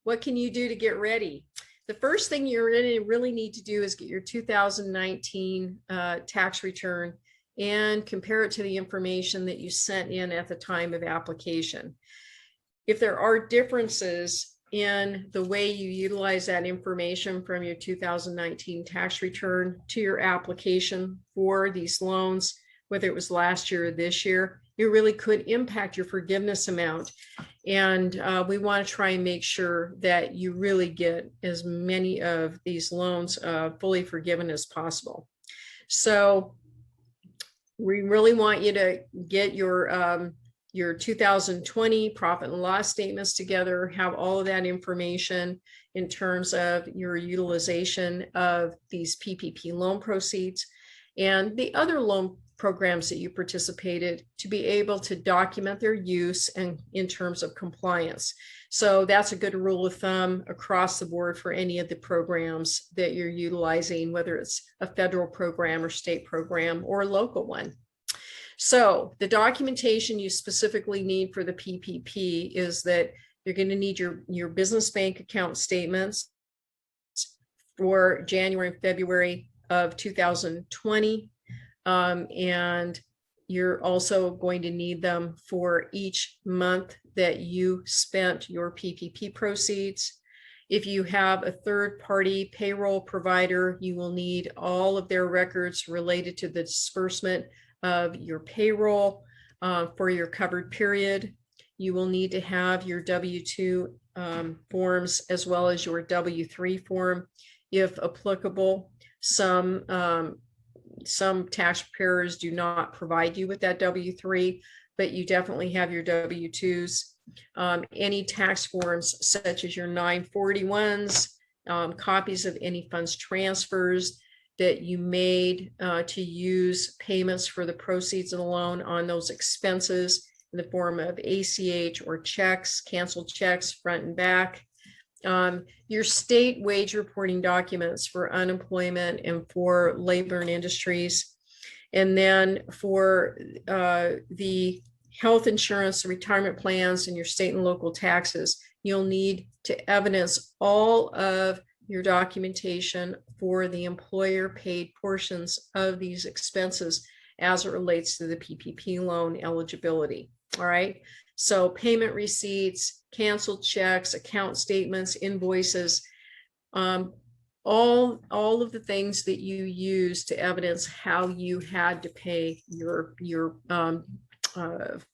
What can you do to get ready? The first thing you're going to really need to do is get your 2019 tax return and compare it to the information that you sent in at the time of application. If there are differences in the way you utilize that information from your 2019 tax return to your application for these loans, whether it was last year or this year, it really could impact your forgiveness amount. And we want to try and make sure that you really get as many of these loans fully forgiven as possible. So we really want you to get your 2020 profit and loss statements together, have all of that information in terms of your utilization of these PPP loan proceeds and the other loan programs that you participated, to be able to document their use and in terms of compliance. So that's a good rule of thumb across the board for any of the programs that you're utilizing, whether it's a federal program or state program or a local one. So the documentation you specifically need for the PPP is that you're going to need your business bank account statements for January and February of 2020. And you're also going to need them for each month that you spent your PPP proceeds. If you have a third-party payroll provider, you will need all of their records related to the disbursement of your payroll for your covered period. You will need to have your W-2 forms as well as your W-3 form, if applicable. Some tax preparers do not provide you with that W-3, but you definitely have your W-2s. Any tax forms such as your 941s, copies of any funds transfers that you made to use payments for the proceeds of the loan on those expenses in the form of ACH or checks, canceled checks, front and back. Your state wage reporting documents for unemployment and for labor and industries. And then for the health insurance, retirement plans, and your state and local taxes, you'll need to evidence all of your documentation for the employer paid portions of these expenses as it relates to the PPP loan eligibility. All right. So payment receipts, canceled checks, account statements, invoices, all of the things that you use to evidence how you had to pay your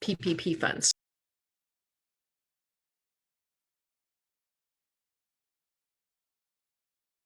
PPP funds.